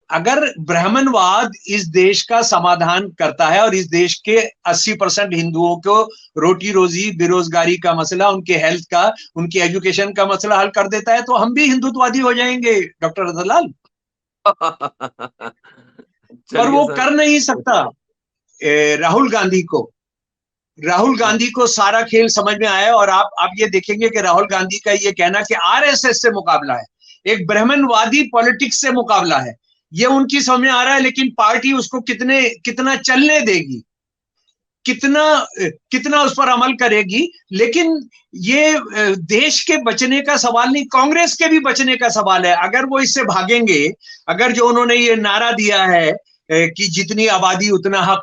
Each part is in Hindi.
अगर ब्राह्मणवाद इस देश का समाधान करता है और इस देश के 80% हिंदुओं को रोटी रोजी, बेरोजगारी का मसला, उनके हेल्थ का, उनकी एजुकेशन का मसला हल कर देता है, तो हम भी हिंदुत्ववादी हो जाएंगे डॉक्टर रतनलाल। पर चलिए वो सर। कर नहीं सकता। राहुल गांधी को राहुल गांधी को सारा खेल समझ में आया। और आप ये देखेंगे कि राहुल गांधी का ये कहना कि आरएसएस से मुकाबला है, एक ब्राह्मणवादी पॉलिटिक्स से मुकाबला है, ये उनकी समझ में आ रहा है। लेकिन पार्टी उसको कितना चलने देगी, कितना कितना उस पर अमल करेगी। लेकिन ये देश के बचने का सवाल नहीं, कांग्रेस के भी बचने का सवाल है। अगर वो इससे भागेंगे, अगर जो उन्होंने ये नारा दिया है कि जितनी आबादी उतना हक,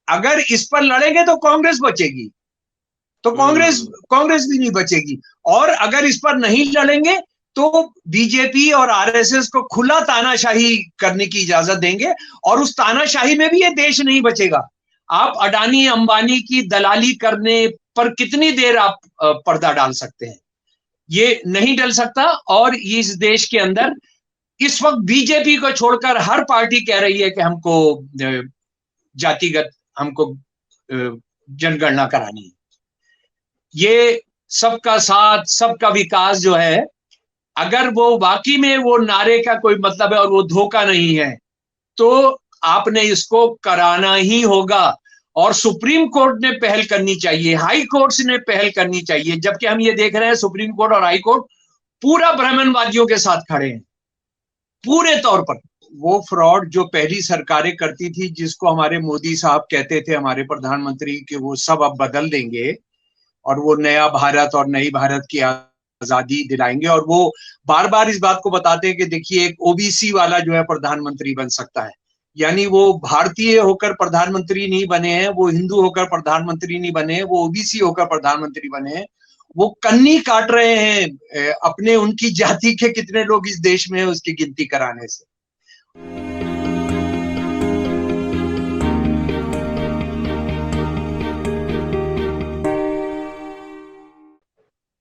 अगर इस पर लड़ेंगे तो कांग्रेस बचेगी, तो कांग्रेस भी नहीं बचेगी। और अगर इस पर नहीं लड़ेंगे तो बीजेपी और आरएसएस को खुला तानाशाही करने की इजाजत देंगे, और उस तानाशाही में भी ये देश नहीं बचेगा। आप अडानी अंबानी की दलाली करने पर कितनी देर आप पर्दा डाल सकते हैं? ये नहीं डल सकता। और इस देश के अंदर इस वक्त बीजेपी को छोड़कर हर पार्टी कह रही है कि हमको जातिगत, हमको जनगणना करानी है। ये सबका साथ, सबका विकास जो है, अगर वो वाकई में वो नारे का कोई मतलब है और वो धोखा नहीं है, तो आपने इसको कराना ही होगा। और सुप्रीम कोर्ट ने पहल करनी चाहिए, हाई कोर्ट ने पहल करनी चाहिए। जबकि हम ये देख रहे हैं सुप्रीम कोर्ट और हाई कोर्ट पूरा ब्राह्मणवादियों के साथ खड़े हैं, पूरे तौर पर। वो फ्रॉड जो पहली सरकारें करती थी, जिसको हमारे मोदी साहब कहते थे, हमारे प्रधानमंत्री, कि वो सब अब बदल देंगे और वो नया भारत और नई भारत की आजादी दिलाएंगे। और वो बार बार इस बात को बताते हैं कि देखिए, एक ओबीसी वाला जो है प्रधानमंत्री बन सकता है। यानी वो भारतीय होकर प्रधानमंत्री नहीं बने हैं, वो हिंदू होकर प्रधानमंत्री नहीं बने हैं, वो ओबीसी होकर प्रधानमंत्री बने हैं। वो कन्नी काट रहे हैं अपने, उनकी जाति के कितने लोग इस देश में है उसकी गिनती कराने से।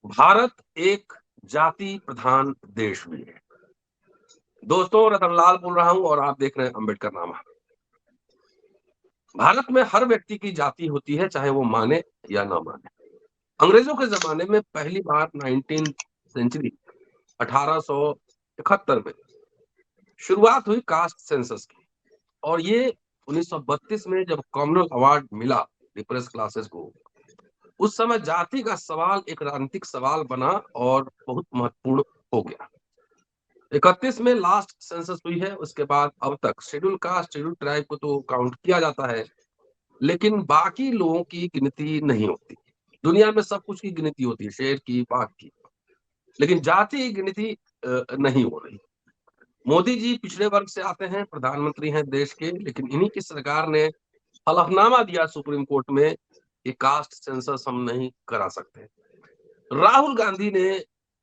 भारत एक जाति प्रधान देश भी है। दोस्तों, रतनलाल बोल रहा हूं और आप देख रहे हैं अम्बेडकरनामा। भारत में हर व्यक्ति की जाति होती है, चाहे वो माने या ना माने। अंग्रेजों के जमाने में पहली बार 19 सेंचुरी 1871 में शुरुआत हुई कास्ट सेंसस की। और ये 1932 में जब कॉमनवेल्थ अवार्ड मिला डिप्रेस क्लासेस को, उस समय जाति का सवाल एक राजनीतिक सवाल बना और बहुत महत्वपूर्ण हो गया। 31 में लास्ट सेंसस हुई है। उसके बाद अब तक शेड्यूल कास्ट, शेड्यूल ट्राइब को तो काउंट किया जाता है, लेकिन बाकी लोगों की गिनती नहीं होती। दुनिया में सब कुछ की गिनती होती है, शेर की, बाघ की, लेकिन जाति की गिनती नहीं हो रही। मोदी जी पिछड़े वर्ग से आते हैं, प्रधानमंत्री हैं देश के, लेकिन इन्हीं की सरकार ने हलफनामा दिया सुप्रीम कोर्ट में कि कास्ट सेंसस हम नहीं करा सकते। राहुल गांधी ने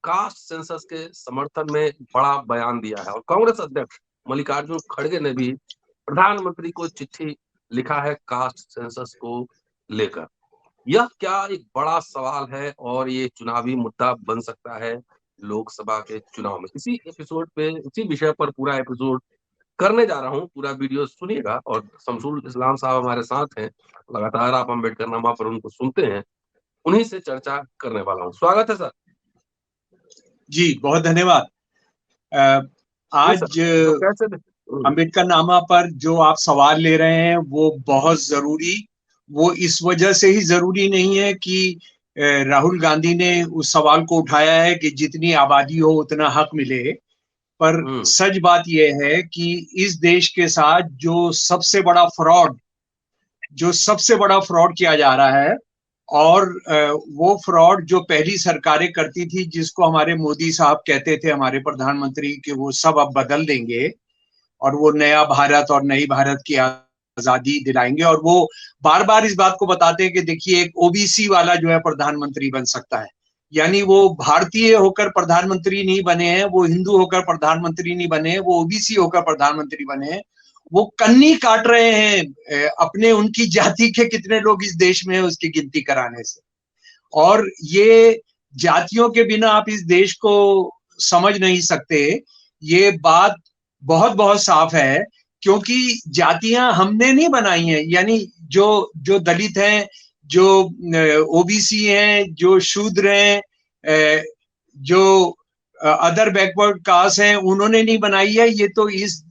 कास्ट सेंसस के समर्थन में बड़ा बयान दिया है और कांग्रेस अध्यक्ष मल्लिकार्जुन खड़गे ने भी प्रधानमंत्री को चिट्ठी लिखा है कास्ट सेंसस को लेकर। यह क्या एक बड़ा सवाल है और ये चुनावी मुद्दा बन सकता है लोकसभा के चुनाव में। इसी एपिसोड पे, इसी विषय पर पूरा एपिसोड करने जा रहा हूँ। पूरा वीडियो सुनिएगा। और शमसुल इस्लाम साहब हमारे साथ हैं, लगातार आप अम्बेडकरनामा पर उनको सुनते हैं, उन्हीं से चर्चा करने वाला हूँ। स्वागत है सर। जी बहुत धन्यवाद। आज अम्बेडकरनामा पर जो आप सवाल ले रहे हैं वो बहुत जरूरी, वो इस वजह से ही जरूरी नहीं है कि राहुल गांधी ने उस सवाल को उठाया है कि जितनी आबादी हो उतना हक मिले। पर सच बात यह है कि इस देश के साथ जो सबसे बड़ा फ्रॉड किया जा रहा है, और वो फ्रॉड जो पहली सरकारें करती थी, जिसको हमारे मोदी साहब कहते थे, हमारे प्रधानमंत्री, कि वो सब अब बदल देंगे और वो नया भारत और नई भारत की आजादी दिलाएंगे। और वो बार बार इस बात को बताते हैं कि देखिए, एक ओबीसी वाला जो है प्रधानमंत्री बन सकता है। यानी वो भारतीय होकर प्रधानमंत्री नहीं बने हैं, वो हिंदू होकर प्रधानमंत्री नहीं बने हैं, वो ओबीसी होकर प्रधानमंत्री बने हैं। वो कन्नी काट रहे हैं अपने, उनकी जाति के कितने लोग इस देश में है उसकी गिनती कराने से। और ये जातियों के बिना आप इस देश को समझ नहीं सकते। ये बात बहुत बहुत साफ है, क्योंकि जातियां हमने नहीं बनाई हैं। यानी जो जो दलित हैं, जो ओबीसी हैं, जो शूद्र हैं, जो अदर बैकवर्ड कास्ट हैं, उन्होंने नहीं बनाई है। ये तो इस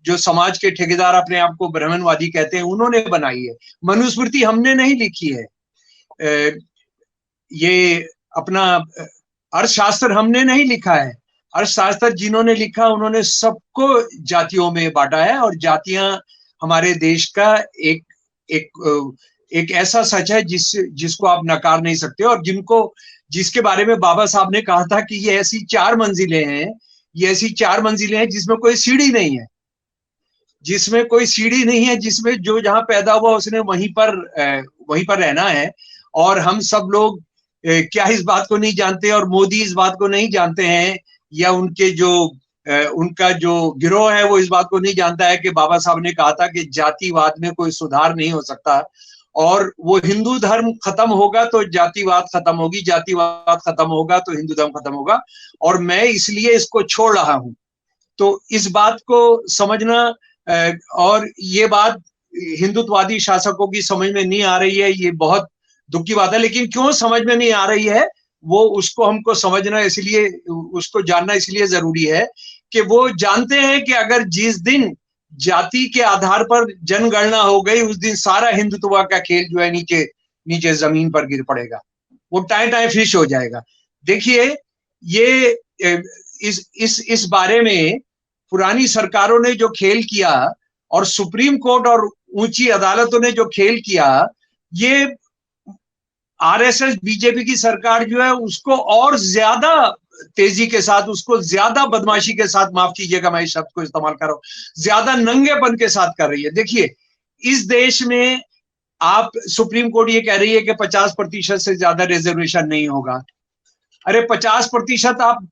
जो समाज के ठेकेदार अपने आप को ब्राह्मणवादी कहते हैं, उन्होंने बनाई है। मनुस्मृति हमने नहीं लिखी है। ये अपना अर्थशास्त्र हमने नहीं लिखा है। अर्थशास्त्र जिन्होंने लिखा, उन्होंने सबको जातियों में बांटा है। और जातियां हमारे देश का एक एक एक ऐसा सच है जिसको आप नकार नहीं सकते, और जिसके बारे में बाबा साहब ने कहा था कि ये ऐसी 4 मंजिलें हैं, ये ऐसी 4 मंजिलें हैं जिसमें कोई सीढ़ी नहीं है, जिसमें कोई सीढ़ी नहीं है, जिसमें जो जहां पैदा हुआ उसने वहीं पर रहना है। और हम सब लोग क्या इस बात को नहीं जानते, और मोदी इस बात को नहीं जानते हैं, या उनका जो गिरोह है वो इस बात को नहीं जानता है कि बाबा साहब ने कहा था कि जातिवाद में कोई सुधार नहीं हो सकता, और वो हिंदू धर्म खत्म होगा तो जातिवाद खत्म होगी, जातिवाद खत्म होगा तो हिंदू धर्म खत्म होगा। और मैं इसलिए इसको छोड़ रहा हूं। तो इस बात को समझना, और ये बात हिंदुत्ववादी शासकों की समझ में नहीं आ रही है, ये बहुत दुख की बात है। लेकिन क्यों समझ में नहीं आ रही है, वो उसको हमको समझना, इसलिए उसको जानना इसलिए जरूरी है कि वो जानते हैं कि अगर जिस दिन जाति के आधार पर जनगणना हो गई, उस दिन सारा हिंदुत्व का खेल जो है नीचे नीचे जमीन पर गिर पड़ेगा, वो टाए टाए फिश हो जाएगा। देखिए, ये इस बारे में पुरानी सरकारों ने जो खेल किया, और सुप्रीम कोर्ट और ऊंची अदालतों ने जो खेल किया, ये आरएसएस बीजेपी की सरकार जो है उसको और ज्यादा तेजी के साथ, उसको ज्यादा बदमाशी के साथ, माफ कीजिएगा मैं इस शब्द को इस्तेमाल कर रहा हूं, ज्यादा नंगेपन के साथ कर रही है। देखिए, इस देश में आप सुप्रीम कोर्ट ये कह रही है कि 50% से ज्यादा रिजर्वेशन नहीं होगा। अरे 50% आप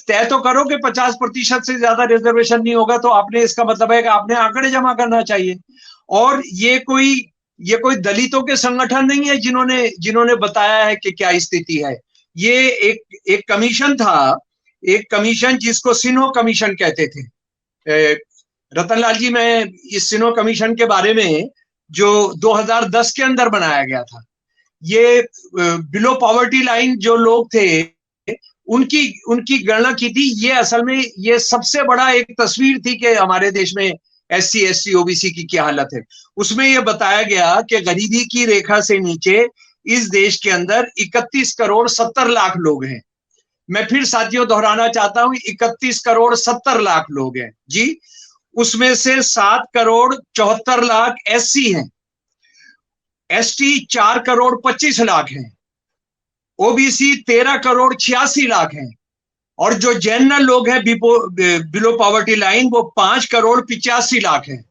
तय तो करो कि 50% से ज्यादा रिजर्वेशन नहीं होगा, तो आपने, इसका मतलब है कि आपने आंकड़े जमा करना चाहिए। और ये कोई दलितों के संगठन नहीं है जिन्होंने बताया है कि क्या स्थिति है। ये एक कमीशन था, एक कमीशन जिसको सिन्हो कमीशन कहते थे। रतनलाल जी, मैं इस सिन्हो कमीशन के बारे में, जो 2010 के अंदर बनाया गया था, ये बिलो पॉवर्टी लाइन जो लोग थे उनकी गणना की थी। ये असल में ये सबसे बड़ा एक तस्वीर थी कि हमारे देश में SC ST OBC की क्या हालत है। उसमें यह बताया गया कि गरीबी की रेखा से नीचे इस देश के अंदर 31 करोड़ 70 लाख लोग हैं। मैं फिर साथियों दोहराना चाहता हूं, 31 करोड़ 70 लाख लोग हैं जी। उसमें से 7 करोड़ 74 लाख SC हैं, ST 4 करोड़ 25 लाख हैं, OBC 13 करोड़ 86 लाख हैं, और जो जनरल लोग हैं बिलो पॉवर्टी लाइन, वो 5 करोड़ 85 लाख हैं।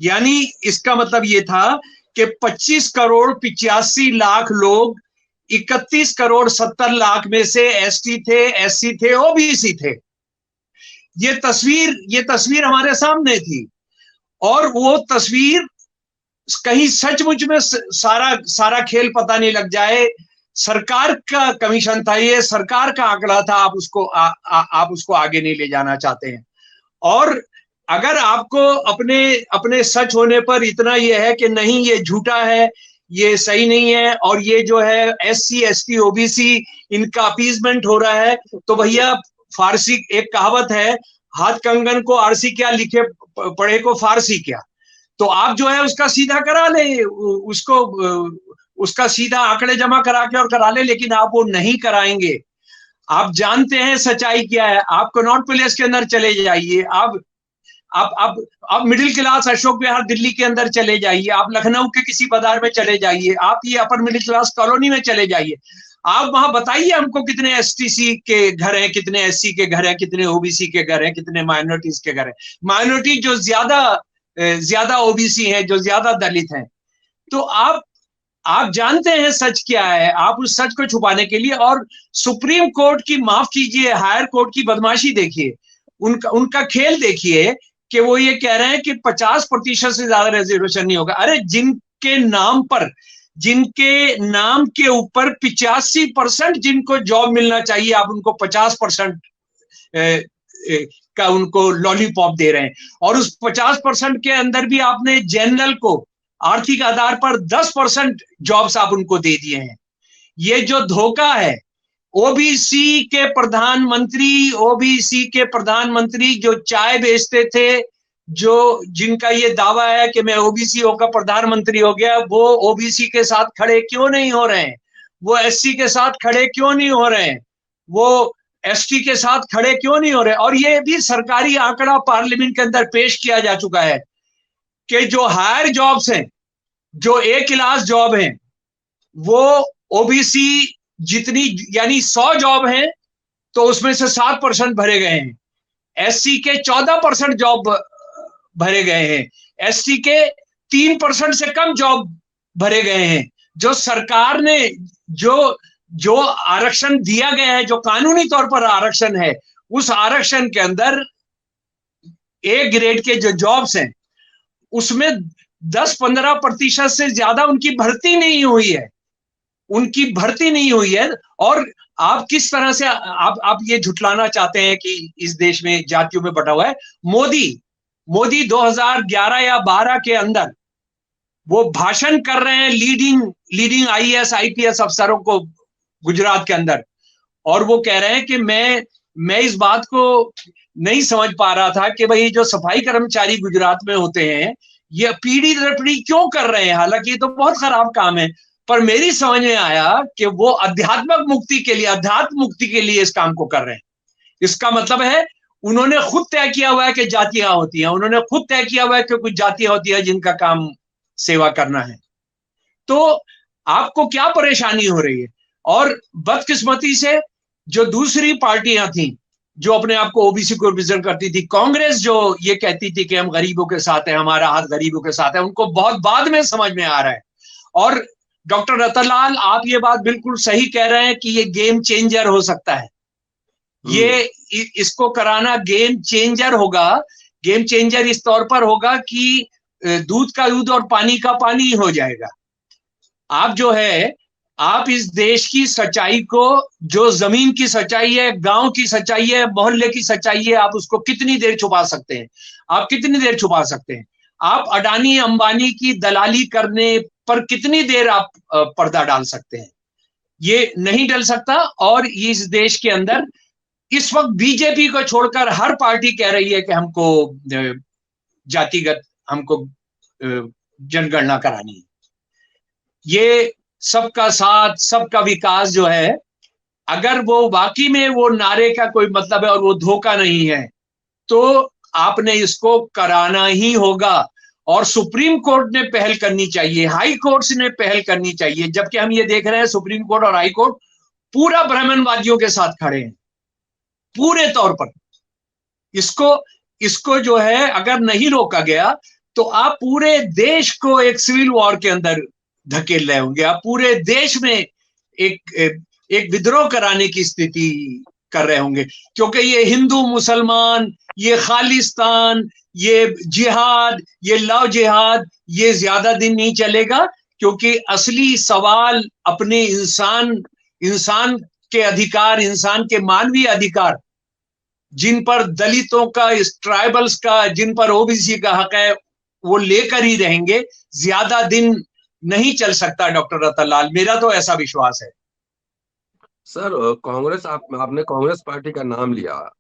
यानी इसका मतलब ये था कि 25 करोड़ 85 लाख लोग 31 करोड़ 70 लाख में से ST थे, SC थे, OBC थे। ये तस्वीर हमारे सामने थी, और वो तस्वीर कहीं सचमुच में सारा खेल पता नहीं लग जाए। सरकार का कमीशन था, ये सरकार का आंकड़ा था, आप उसको आगे नहीं ले जाना चाहते हैं। और अगर आपको अपने सच होने पर इतना ये है कि नहीं, ये झूठा है, ये सही नहीं है, और ये जो है SC ST OBC इनका अपीजमेंट हो रहा है, तो भैया, फारसी एक कहावत है, हाथ कंगन को आरसी क्या, लिखे पढ़े को फारसी क्या। तो आप जो है उसका सीधा करा ले, उसका सीधा आंकड़े जमा करा के और करा ले, लेकिन आप वो नहीं कराएंगे। आप जानते हैं सच्चाई क्या है। आप कनॉट पैलेस के अंदर चले जाइए, आप मिडिल क्लास अशोक विहार दिल्ली के अंदर चले जाइए, आप लखनऊ के किसी बाजार में चले जाइए, आप ये अपर मिडिल क्लास कॉलोनी में चले जाइए, आप वहां बताइए हमको कितने STC के घर हैं, कितने SC के घर हैं, कितने OBC के घर हैं, कितने माइनॉरिटीज के घर हैं। माइनॉरिटी जो ज्यादा OBC हैं, जो ज्यादा दलित हैं। तो आप जानते हैं सच क्या है, आप उस सच को छुपाने के लिए, और सुप्रीम कोर्ट की, माफ कीजिए, हायर कोर्ट की बदमाशी देखिए, उनका खेल देखिए कि वो ये कह रहे हैं कि 50% से ज्यादा रिजर्वेशन नहीं होगा। अरे जिनके नाम के ऊपर 85% जिनको जॉब मिलना चाहिए, आप उनको 50% का उनको लॉलीपॉप दे रहे हैं। और उस 50% के अंदर भी आपने जनरल को आर्थिक आधार पर 10% जॉब्स आप उनको दे दिए हैं। ये जो धोखा है, ओबीसी के प्रधानमंत्री जो चाय बेचते थे, जिनका ये दावा है कि मैं ओबीसी होकर प्रधानमंत्री हो गया, वो ओबीसी के साथ खड़े क्यों नहीं हो रहे हैं? वो एससी के साथ खड़े क्यों नहीं हो रहे हैं? वो एसटी के साथ खड़े क्यों नहीं हो रहे? और ये भी सरकारी आंकड़ा पार्लियामेंट के अंदर पेश किया जा चुका है कि जो हायर जॉब्स हैं, जो ए क्लास जॉब हैं, वो ओबीसी जितनी, यानी 100 जॉब हैं तो उसमें से 7% भरे गए हैं। एससी के 14% जॉब भरे गए हैं। एसटी के 3% से कम जॉब भरे गए हैं। जो सरकार ने जो आरक्षण दिया गया है, जो कानूनी तौर पर आरक्षण है, उस आरक्षण के अंदर ए ग्रेड के जो जॉब्स हैं उसमें 10-15% से ज्यादा उनकी भर्ती नहीं हुई है। और आप किस तरह से आप ये झुटलाना चाहते हैं कि इस देश में जातियों में बटा हुआ है? मोदी 2011 या 12 के अंदर वो भाषण कर रहे हैं लीडिंग आईएएस आईपीएस अफसरों को गुजरात के अंदर, और वो कह रहे हैं कि मैं इस बात को नहीं समझ पा रहा था कि भाई जो सफाई कर्मचारी गुजरात में होते हैं ये पीढ़ी दर पीढ़ी क्यों कर रहे हैं, हालांकि ये तो बहुत खराब काम है, पर मेरी समझ में आया कि वो अध्यात्म मुक्ति के लिए इस काम को कर रहे हैं। इसका मतलब है उन्होंने खुद तय किया हुआ है कि जातियां होती हैं, उन्होंने खुद तय किया हुआ है कि कुछ जातियां होती है जिनका काम सेवा करना है। तो आपको क्या परेशानी हो रही है? और बदकिस्मती से जो दूसरी पार्टियां थी जो अपने आप को ओबीसी को रिप्रेजेंट करती थी, कांग्रेस जो ये कहती थी कि हम गरीबों के साथ हैं, हमारा हाथ गरीबों के साथ है, उनको बहुत बाद में समझ में आ रहा है। और डॉक्टर रतनलाल, आप ये बात बिल्कुल सही कह रहे हैं कि ये गेम चेंजर हो सकता है। ये इसको कराना गेम चेंजर होगा। गेम चेंजर इस तौर पर होगा कि दूध का दूध और पानी का पानी हो जाएगा। आप इस देश की सच्चाई को, जो जमीन की सच्चाई है, गांव की सच्चाई है, मोहल्ले की सच्चाई है, आप उसको कितनी देर छुपा सकते हैं? आप अडानी अंबानी की दलाली करने पर कितनी देर आप पर्दा डाल सकते हैं? ये नहीं डल सकता। और इस देश के अंदर इस वक्त बीजेपी को छोड़कर हर पार्टी कह रही है कि हमको जातिगत, हमको जनगणना करानी है। ये सबका साथ, सबका विकास जो है, अगर वो वाकई में वो नारे का कोई मतलब है और वो धोखा नहीं है, तो आपने इसको कराना ही होगा। और सुप्रीम कोर्ट ने पहल करनी चाहिए, हाई कोर्ट ने पहल करनी चाहिए। जबकि हम ये देख रहे हैं सुप्रीम कोर्ट और हाई कोर्ट पूरा ब्राह्मणवादियों के साथ खड़े हैं, पूरे तौर पर। इसको जो है अगर नहीं रोका गया तो आप पूरे देश को एक सिविल वॉर के अंदर धकेल रहे होंगे। आप पूरे देश में एक विद्रोह कराने की स्थिति कर रहे होंगे, क्योंकि ये हिंदू मुसलमान, ये खालिस्तान, ये जिहाद, ये लव जिहाद, ये ज्यादा दिन नहीं चलेगा। क्योंकि असली सवाल अपने इंसान के अधिकार, इंसान के मानवीय अधिकार, जिन पर दलितों का, इस ट्राइबल्स का, जिन पर ओबीसी का हक है, वो लेकर ही रहेंगे। ज्यादा दिन नहीं चल सकता डॉक्टर रतनलाल, मेरा तो ऐसा विश्वास है। सर, कांग्रेस, आपने कांग्रेस पार्टी का नाम लिया,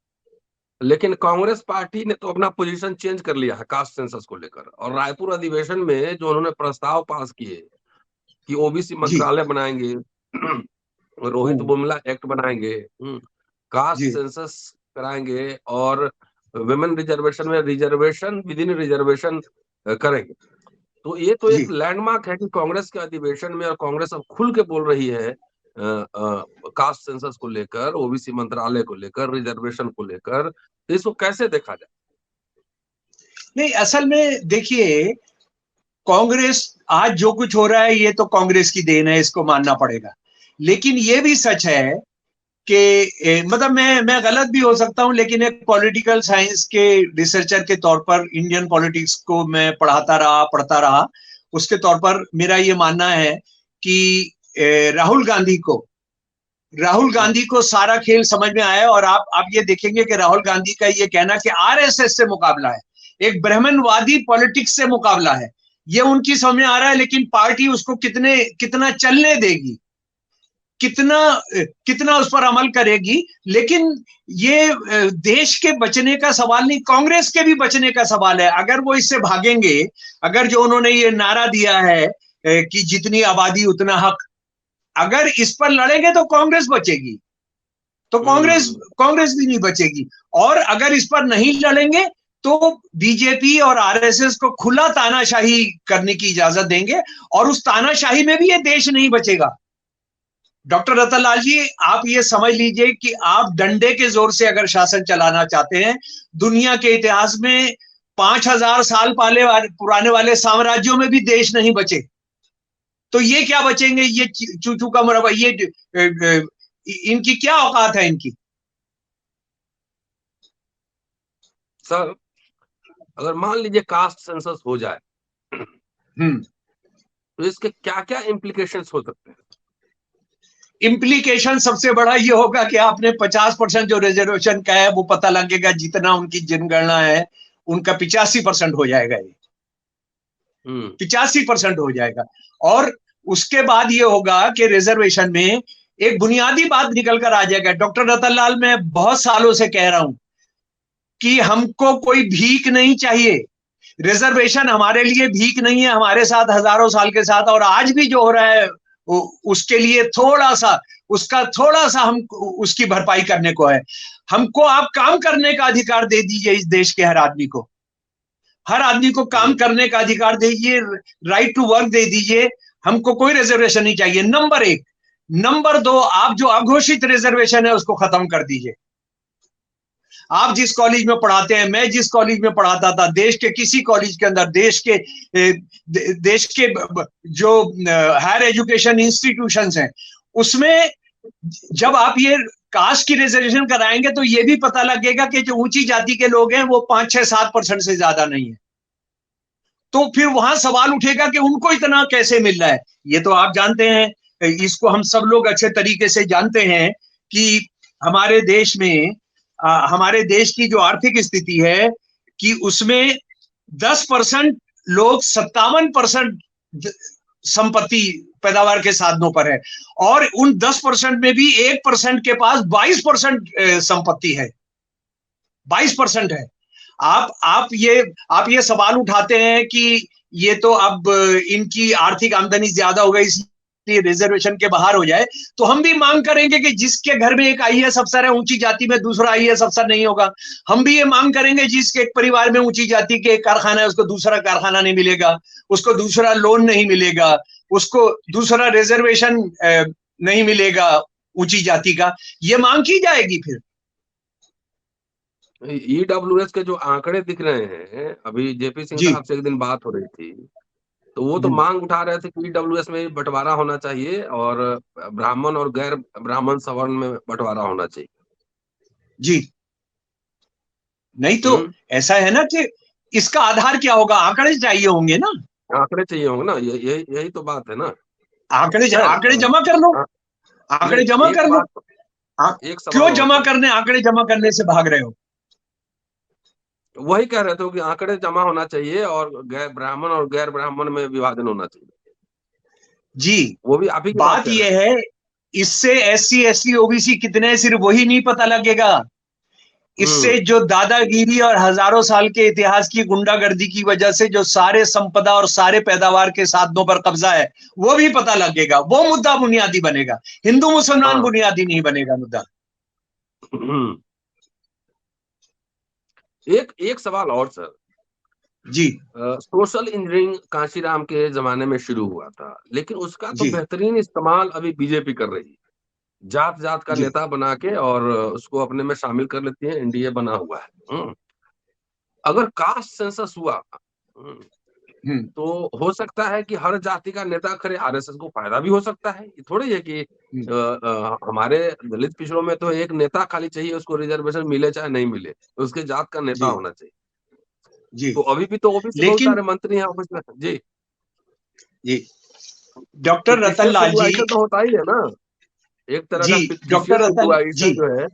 लेकिन कांग्रेस पार्टी ने तो अपना पोजीशन चेंज कर लिया है कास्ट सेंसस को लेकर। और रायपुर अधिवेशन में जो उन्होंने प्रस्ताव पास किए कि ओबीसी मंत्रालय बनाएंगे, रोहित बुमला एक्ट बनाएंगे, कास्ट सेंसस कराएंगे और विमेन रिजर्वेशन में रिजर्वेशन विद इन रिजर्वेशन करेंगे, तो ये तो एक लैंडमार्क है कि कांग्रेस के अधिवेशन में, और कांग्रेस अब खुल के बोल रही है कास्ट सेंसस को लेकर, ओबीसी मंत्रालय को लेकर, रिजर्वेशन को लेकर। तो इसको कैसे देखा जाए? नहीं, असल में देखिए, कांग्रेस आज जो कुछ हो रहा है ये तो कांग्रेस की देन है, इसको मानना पड़ेगा। लेकिन ये भी सच है कि मतलब मैं गलत भी हो सकता हूं, लेकिन एक पॉलिटिकल साइंस के रिसर्चर के तौर पर इंडियन पॉलिटिक्स को मैं पढ़ता रहा, उसके तौर पर मेरा ये मानना है कि राहुल राहुल गांधी को सारा खेल समझ में आया और आप ये देखेंगे कि राहुल गांधी का ये कहना कि आरएसएस से मुकाबला है, एक ब्राह्मणवादी पॉलिटिक्स से मुकाबला है, ये उनकी समझ में आ रहा है। लेकिन पार्टी उसको कितना चलने देगी, कितना कितना उस पर अमल करेगी। लेकिन ये देश के बचने का सवाल नहीं, कांग्रेस के भी बचने का सवाल है। अगर वो इससे भागेंगे, अगर जो उन्होंने ये नारा दिया है कि जितनी आबादी उतना हक, अगर इस पर लड़ेंगे तो कांग्रेस बचेगी, तो कांग्रेस भी नहीं बचेगी। और अगर इस पर नहीं लड़ेंगे तो बीजेपी और आरएसएस को खुला तानाशाही करने की इजाजत देंगे, और उस तानाशाही में भी ये देश नहीं बचेगा। डॉक्टर रतनलाल जी, आप ये समझ लीजिए कि आप डंडे के जोर से अगर शासन चलाना चाहते हैं, दुनिया के इतिहास में 5000 साल पुराने वाले साम्राज्यों में भी देश नहीं बचे, तो ये क्या बचेंगे? ये चूचू का मुरब्बा, ये इनकी क्या औकात है इनकी? सर, अगर मान लीजिए कास्ट सेंसस हो जाए तो इसके क्या क्या इम्प्लीकेशंस हो सकते हैं? इम्प्लीकेशन सबसे बड़ा ये होगा कि आपने 50% जो रिजर्वेशन का है वो पता लगेगा, जितना उनकी जनगणना है उनका 85% हो जाएगा, ये 85% हो जाएगा। और उसके बाद ये होगा कि रिजर्वेशन में एक बुनियादी बात निकल कर आ जाएगा। डॉक्टर रतनलाल, मैं बहुत सालों से कह रहा हूं कि हमको कोई भीख नहीं चाहिए, रिजर्वेशन हमारे लिए भीख नहीं है, हमारे साथ हजारों साल के साथ, और आज भी जो हो रहा है उसके लिए थोड़ा सा हम उसकी भरपाई करने को है। हमको आप काम करने का अधिकार दे दीजिए, इस देश के हर आदमी को, हर आदमी को काम करने का अधिकार दीजिए, राइट टू वर्क दे दीजिए। हमको कोई रिजर्वेशन नहीं चाहिए, नंबर 1। नंबर 2, आप जो अघोषित रिजर्वेशन है उसको खत्म कर दीजिए। आप जिस कॉलेज में पढ़ाते हैं, मैं जिस कॉलेज में पढ़ाता था, देश के किसी कॉलेज के अंदर, देश के जो हायर एजुकेशन इंस्टीट्यूशंस हैं, उसमें जब आप ये कास्ट की रिजर्वेशन कराएंगे तो ये भी पता लगेगा कि जो ऊंची जाति के लोग हैं वो 5-6-7% से ज्यादा नहीं है। तो फिर वहां सवाल उठेगा कि उनको इतना कैसे मिल रहा है। ये तो आप जानते हैं, इसको हम सब लोग अच्छे तरीके से जानते हैं कि हमारे देश में हमारे देश की जो आर्थिक स्थिति है कि उसमें 10% लोग 57% संपत्ति पैदावार के साधनों पर है, और उन 10% में भी 1% के पास 22% संपत्ति है, 22% है। आप ये सवाल उठाते हैं कि ये तो अब इनकी आर्थिक आमदनी ज्यादा हो गई इसलिए रिजर्वेशन के बाहर हो जाए, तो हम भी मांग करेंगे कि जिसके घर में एक आईएएस अफसर है ऊंची जाति में दूसरा आईएएस अफसर नहीं होगा। हम भी ये मांग करेंगे जिसके एक परिवार में ऊंची जाति के एक कारखाना है उसको दूसरा कारखाना नहीं मिलेगा, उसको दूसरा लोन नहीं मिलेगा, उसको दूसरा रिजर्वेशन नहीं मिलेगा ऊंची जाति का। ये मांग की जाएगी। फिर ईडब्ल्यूएस के जो आंकड़े दिख रहे हैं, अभी जेपी सिंह साहब से एक दिन बात हो रही थी, तो वो तो मांग उठा रहे थे कि ईडब्ल्यूएस में बंटवारा होना चाहिए और ब्राह्मण और गैर ब्राह्मण सवर्ण में बंटवारा होना चाहिए। जी, नहीं तो ऐसा है ना कि इसका आधार क्या होगा? आंकड़े चाहिए होंगे ना, आंकड़े चाहिए होंगे ना, यही तो बात है ना। आंकड़े जमा कर लो, आंकड़े जमा कर लो। क्यों जमा करने, आंकड़े जमा करने से भाग रहे हो? वही कह रहे थे कि आंकड़े जमा होना चाहिए और गैर ब्राह्मण और गैर ब्राह्मण में विभाजन होना चाहिए। जी, वो भी आप ही बात ये है, इससे SC ST OBC कितने सिर्फ वही नहीं पता लगेगा, इससे जो दादागिरी और हजारों साल के इतिहास की गुंडागर्दी की वजह से जो सारे संपदा और सारे पैदावार के साधनों पर कब्जा है वो भी पता लगेगा। वो मुद्दा बुनियादी बनेगा, हिंदू मुसलमान बुनियादी नहीं बनेगा मुद्दा। एक सवाल और सर जी, सोशल इंजीनियरिंग कांशीराम के जमाने में शुरू हुआ था, लेकिन उसका तो बेहतरीन इस्तेमाल अभी बीजेपी कर रही है, जात जात का नेता बना के और उसको अपने में शामिल कर लेती है, एनडीए बना हुआ है। अगर कास्ट सेंसस हुआ तो हो सकता है कि हर जाति का नेता करे, आरएसएस को फायदा भी हो सकता है। ये थोड़ी है कि हमारे दलित पिछड़ों में तो एक नेता खाली चाहिए, उसको रिजर्वेशन मिले चाहे नहीं मिले, उसके जात का नेता होना चाहिए। जी, तो अभी भी तो ओबीसी बहुत सारे मंत्री हैं ऑफिस में। जी जी, डॉक्टर रतनलाल जी, तो होता ही है ना। एक तरह जी का डॉक्टर फिक्टिशियस रतन हिंदुआइजेशन जी, जो है।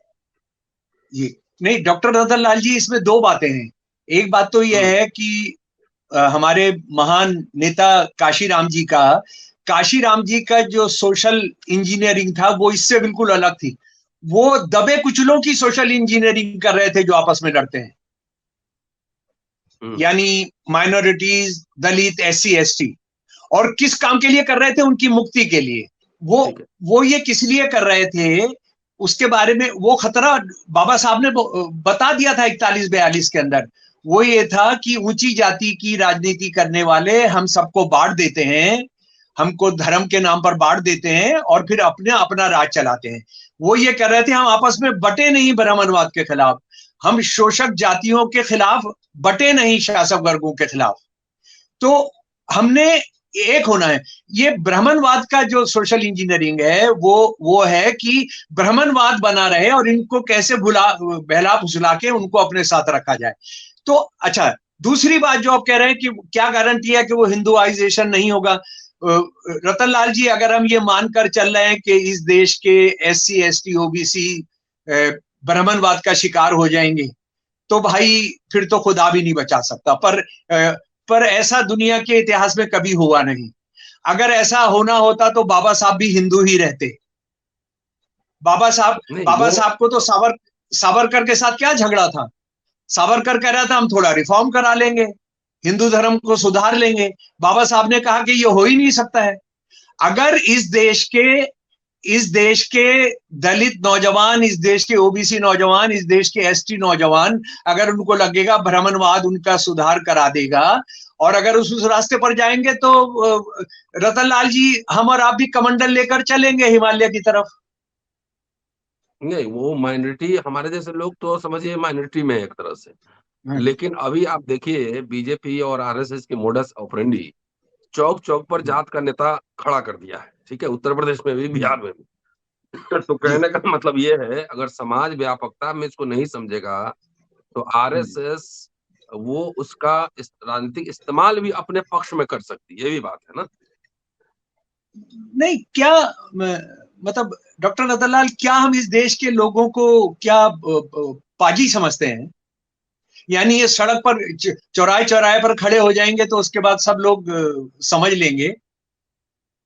जी नहीं डॉक्टर रतन लाल जी, इसमें दो बातें हैं। एक बात तो यह हम्म। है कि हमारे महान नेता काशीराम जी का जो सोशल इंजीनियरिंग था वो इससे बिल्कुल अलग थी। वो दबे कुचलों की सोशल इंजीनियरिंग कर रहे थे जो आपस में लड़ते हैं, यानी माइनॉरिटीज, दलित, एससी, एसटी। और किस काम के लिए कर रहे थे? उनकी मुक्ति के लिए। वो ठीक है। वो ये किस लिए कर रहे थे उसके बारे में वो खतरा बाबा साहब ने बता दिया था 41-42 के अंदर। वो ये था कि ऊंची जाति की राजनीति करने वाले हम सबको बांट देते हैं, हमको धर्म के नाम पर बांट देते हैं और फिर अपने अपना राज चलाते हैं। वो ये कर रहे थे हम आपस में बटे नहीं ब्राह्मणवाद के खिलाफ, हम शोषक जातियों के खिलाफ बटे नहीं शासक वर्गों के खिलाफ। तो हमने एक होना है। ये ब्राह्मणवाद का जो सोशल इंजीनियरिंग है वो है कि ब्राह्मणवाद बना रहे और इनको कैसे बहला फुसला के उनको अपने साथ रखा जाए। तो अच्छा, दूसरी बात जो आप कह रहे हैं कि क्या गारंटी है कि वो हिंदुआइजेशन नहीं होगा? रतनलाल जी, अगर हम ये मानकर चल रहे हैं कि इस देश के एससी, एसटी, ओबीसी ब्राह्मणवाद का शिकार हो जाएंगे, तो भाई फिर तो खुदा भी नहीं बचा सकता। पर ऐसा दुनिया के इतिहास में कभी हुआ नहीं। अगर ऐसा होना होता तो बाबा साहब भी हिंदू ही रहते। नहीं बाबा वो साहब को तो सावरकर के साथ क्या झगड़ा था? सावरकर कह रहा था हम थोड़ा रिफॉर्म करा लेंगे, हिंदू धर्म को सुधार लेंगे। बाबा साहब ने कहा कि ये हो ही नहीं सकता है। अगर इस देश के दलित नौजवान, इस देश के ओबीसी नौजवान, इस देश के एसटी नौजवान, अगर उनको लगेगा ब्राह्मणवाद उनका सुधार करा देगा और अगर उस रास्ते पर जाएंगे तो रतनलाल जी, हम और आप भी कमंडल लेकर चलेंगे हिमालय की तरफ। नहीं, वो माइनॉरिटी हमारे जैसे लोग तो समझिए माइनॉरिटी में है एक तरह से। लेकिन अभी आप देखिए बीजेपी और आरएसएस की मोडस ऑपरेंडी चौक चौक पर जात का नेता खड़ा कर दिया है। ठीक है, उत्तर प्रदेश में भी, बिहार में भी। तो जी, कहने का मतलब ये है, अगर समाज व्यापकता में इसको नहीं समझेगा तो आरएसएस वो उसका राजनीतिक इस्तेमाल भी अपने पक्ष में कर सकती है। ये भी बात है ना। नहीं क्या मतलब डॉक्टर रतनलाल, क्या हम इस देश के लोगों को क्या पाजी समझते हैं? यानी ये सड़क पर चौराहे चौराहे पर खड़े हो जाएंगे तो उसके बाद सब लोग समझ लेंगे?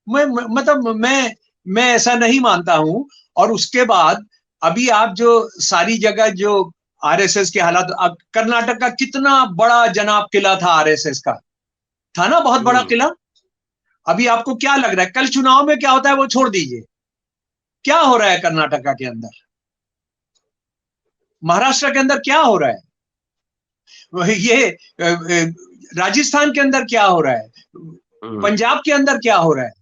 मैं ऐसा नहीं मानता हूं। और उसके बाद अभी आप जो सारी जगह जो आरएसएस के हालात, कर्नाटक का कितना बड़ा जनाब किला था आरएसएस का, था ना, बहुत बड़ा हम्म। किला। अभी आपको क्या लग रहा है कल चुनाव में क्या होता है वो छोड़ दीजिए, क्या हो रहा है कर्नाटका के अंदर, महाराष्ट्र के अंदर क्या हो रहा है, ये राजस्थान के अंदर क्या हो रहा है, हम्म। पंजाब के अंदर क्या हो रहा है?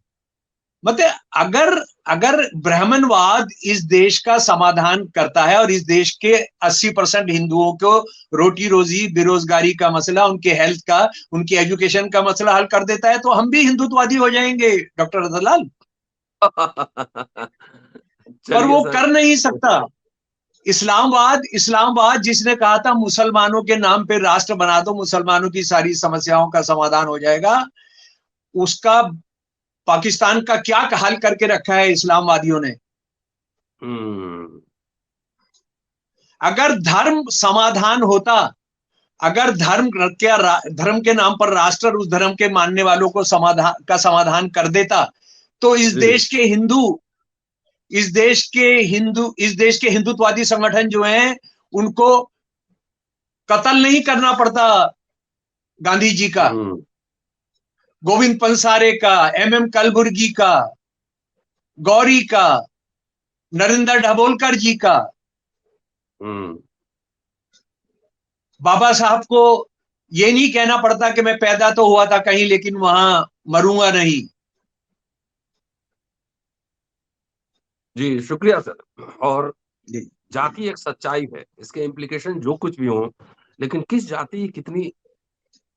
मतलब अगर अगर ब्राह्मणवाद इस देश का समाधान करता है और इस देश के 80% हिंदुओं को रोटी रोजी, बेरोजगारी का मसला, उनके हेल्थ का, उनकी एजुकेशन का मसला हल कर देता है, तो हम भी हिंदुत्ववादी हो जाएंगे डॉक्टर रतनलाल। पर चलिए वो सर। कर नहीं सकता। इस्लामाबाद जिसने कहा था मुसलमानों के नाम पे राष्ट्र बना दो, मुसलमानों की सारी समस्याओं का समाधान हो जाएगा, उसका पाकिस्तान का क्या हाल करके रखा है इस्लामवादियों ने। हम्म। अगर धर्म समाधान होता, अगर धर्म के नाम पर राष्ट्र उस धर्म के मानने वालों को समाधान कर देता, तो जी। इस देश के हिंदुत्ववादी संगठन जो हैं उनको कत्ल नहीं करना पड़ता। गांधी जी का, हम्म। गोविंद पंसारे का, एम कलबुर्गी का, गौरी का, नरेंद्र ढाबोलकर जी का। हम्म। बाबा साहब को ये नहीं कहना पड़ता कि मैं पैदा तो हुआ था कहीं लेकिन वहां मरूंगा नहीं। जी शुक्रिया सर। और जी, जाति एक सच्चाई है, इसके इम्प्लीकेशन जो कुछ भी हो, लेकिन किस जाति की कितनी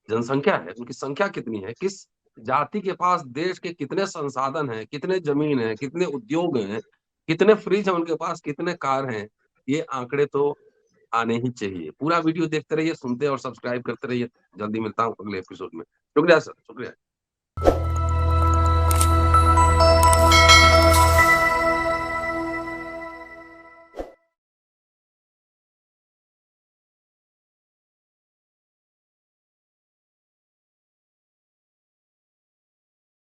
जनसंख्या है, उनकी संख्या कितनी है, किस जाति के पास देश के कितने संसाधन हैं, कितने जमीन है, कितने उद्योग हैं, कितने फ्रिज है उनके पास, कितने कार हैं, ये आंकड़े तो आने ही चाहिए। पूरा वीडियो देखते रहिए, सुनते और सब्सक्राइब करते रहिए। जल्दी मिलता हूँ अगले एपिसोड में। शुक्रिया सर, शुक्रिया।